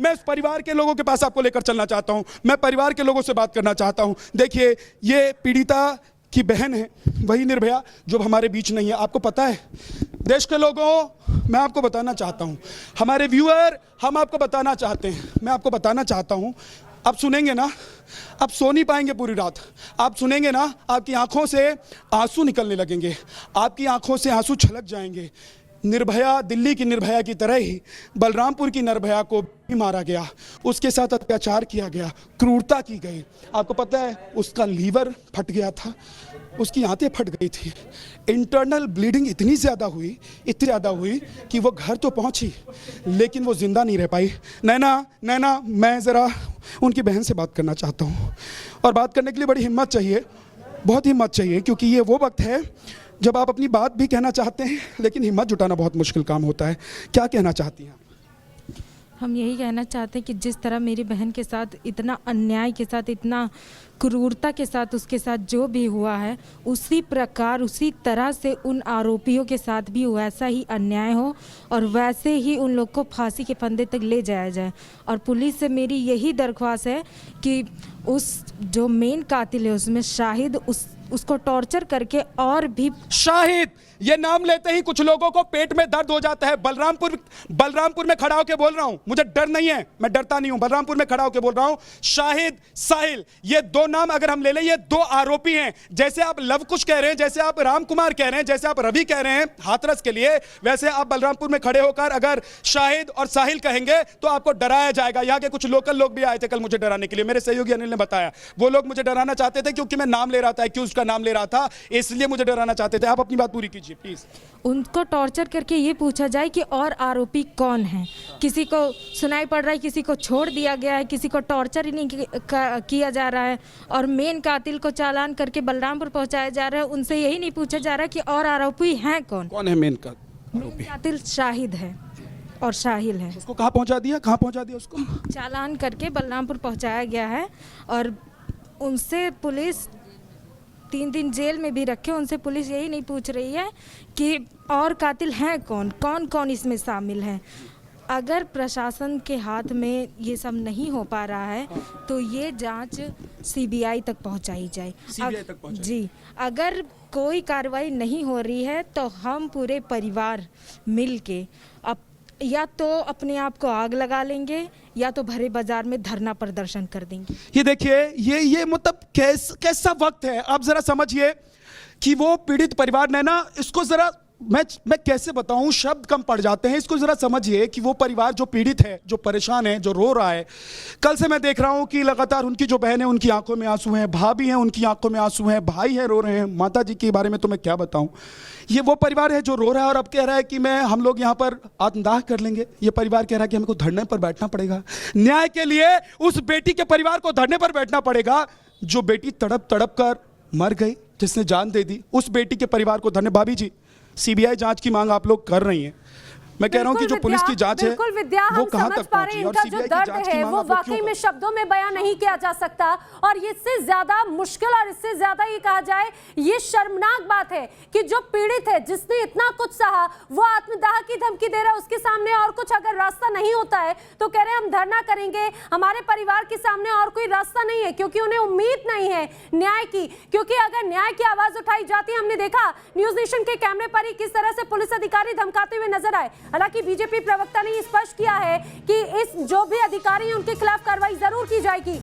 मैं उस परिवार के लोगों के पास आपको लेकर चलना चाहता हूं, मैं परिवार के लोगों से बात करना चाहता हूं। देखिए, ये पीड़िता की बहन है, वही निर्भया जो हमारे बीच नहीं है। आपको पता है, देश के लोगों, मैं आपको बताना चाहता हूं, हमारे व्यूअर, हम आपको बताना चाहते हैं, मैं आपको बताना चाहता हूं, आप सुनेंगे ना, आप सो नहीं पाएंगे पूरी रात। आप सुनेंगे ना, आपकी आंखों से आंसू निकलने लगेंगे, आपकी आंखों से आंसू छलक जाएंगे। निर्भया, दिल्ली की निर्भया की तरह ही बलरामपुर की निर्भया को भी मारा गया, उसके साथ अत्याचार किया गया, क्रूरता की गई। आपको पता है, उसका लीवर फट गया था, उसकी आंतें फट गई थी, इंटरनल ब्लीडिंग इतनी ज़्यादा हुई कि वो घर तो पहुंची लेकिन वो जिंदा नहीं रह पाई। नैना, मैं ज़रा उनकी बहन से बात करना चाहता हूँ, और बात करने के लिए बड़ी हिम्मत चाहिए, बहुत हिम्मत चाहिए, क्योंकि ये वो वक्त है जब आप अपनी बात भी कहना चाहते हैं लेकिन हिम्मत जुटाना बहुत मुश्किल काम होता है। क्या कहना चाहती हैं? हम यही कहना चाहते हैं कि जिस तरह मेरी बहन के साथ इतना अन्याय के साथ, इतना क्रूरता के साथ उसके साथ जो भी हुआ है, उसी प्रकार उसी तरह से उन आरोपियों के साथ भी वैसा ही अन्याय हो और वैसे ही उन लोग को फांसी के फंदे तक ले जाया जाए। और पुलिस से मेरी यही दरख्वास्त है कि उस जो मेन कातिल है उसमें शाहिद, उसको टॉर्चर करके और भी। शाहिद, ये नाम लेते ही कुछ लोगों को पेट में दर्द हो जाता है। बलरामपुर में खड़ा होकर बोल रहा हूं, मुझे डर नहीं है, मैं डरता नहीं हूं, बलरामपुर में खड़ा होकर बोल रहा हूं। शाहिद, साहिल, ये दो नाम अगर हम ले लें, ये दो आरोपी हैं। जैसे आप लव कुश कह रहे हैं, जैसे आप राम कुमार कह रहे हैं, जैसे आप रवि कह रहे हैं हाथरस के लिए, वैसे आप बलरामपुर में खड़े होकर अगर शाहिद और साहिल कहेंगे तो आपको डराया जाएगा। यहाँ के कुछ लोकल लोग भी आए थे कल मुझे डराने के लिए, मेरे सहयोगी अनिल ने बताया। वो लोग मुझे डराना चाहते थे क्योंकि मैं नाम ले रहा था, क्यों उसका नाम ले रहा था, इसलिए मुझे डराना चाहते थे। आप अपनी बात पूरी कीजिए प्लीज। उनको टॉर्चर करके ये पूछा जाए कि और आरोपी कौन है। किसी को सुनाई पड़ रहा है, किसी को छोड़ दिया गया है, किसी को टॉर्चर ही नहीं किया जा रहा है, और मेन कातिल को चालान करके बलरामपुर पहुंचाया जा रहा है। उनसे यही नहीं पूछा जा रहा कि और आरोपी हैं कौन। कौन है मेन कातिल? शाहिद है और साहिल है। उसको कहाँ पहुंचा दिया उसको? चालान करके बलरामपुर पहुंचाया गया है और उनसे पुलिस 3 दिन जेल में भी रखे। उनसे पुलिस यही नहीं पूछ रही है कि और कातिल हैं कौन इसमें शामिल हैं। अगर प्रशासन के हाथ में ये सब नहीं हो पा रहा है तो ये जांच सीबीआई तक पहुंचाई जाए। जी, अगर कोई कार्रवाई नहीं हो रही है तो हम पूरे परिवार मिलके या तो अपने आप को आग लगा लेंगे या तो भरे बाजार में धरना प्रदर्शन कर देंगे। ये देखिए, ये मतलब कैसा वक्त है, आप जरा समझिए कि वो पीड़ित परिवार ने ना, इसको जरा मैं कैसे बताऊं, शब्द कम पड़ जाते हैं। इसको जरा समझिए कि वो परिवार जो पीड़ित है, जो परेशान है, जो रो रहा है। कल से मैं देख रहा हूं कि लगातार उनकी जो बहन है उनकी आंखों में आंसू हैं, भाभी हैं उनकी आंखों में आंसू हैं, भाई है रो रहे हैं, माता जी के बारे में तो मैं क्या बताऊं। ये वो परिवार है जो रो रहा है और अब कह रहा है कि हम लोग यहाँ पर आत्मदाह कर लेंगे। ये परिवार कह रहा है कि हमको धरने पर बैठना पड़ेगा न्याय के लिए। उस बेटी के परिवार को धरने पर बैठना पड़ेगा जो बेटी तड़प कर मर गई, जिसने जान दे दी। उस बेटी के परिवार को धरने। भाभी जी, सीबीआई जांच की मांग आप लोग कर रही हैं, मैं कह रहा हूं कि जो पुलिस की जांच है वो कहां तक पहुंची और सीबीआई की जांच की मांग वो वाकई में शब्दों में बयां नहीं किया जा सकता। और इससे ज्यादा मुश्किल और इससे ज्यादा ये कहा जाए, ये शर्मनाक बात है कि जो पीड़ित है, जिसने इतना कुछ सहा, वो आत्मदाह की धमकी दे रहा है। उसके सामने और कुछ अगर रास्ता नहीं होता है तो कह रहे हैं हम धरना करेंगे। हमारे परिवार के सामने और कोई रास्ता नहीं है क्योंकि उन्हें उम्मीद नहीं है न्याय की, क्योंकि अगर न्याय की आवाज उठाई जाती, हमने देखा न्यूज नेशन के कैमरे पर ही किस तरह से पुलिस अधिकारी धमकाते हुए नजर आए। हालांकि बीजेपी प्रवक्ता ने स्पष्ट किया है कि इस जो भी अधिकारी हैं उनके खिलाफ कार्रवाई जरूर की जाएगी।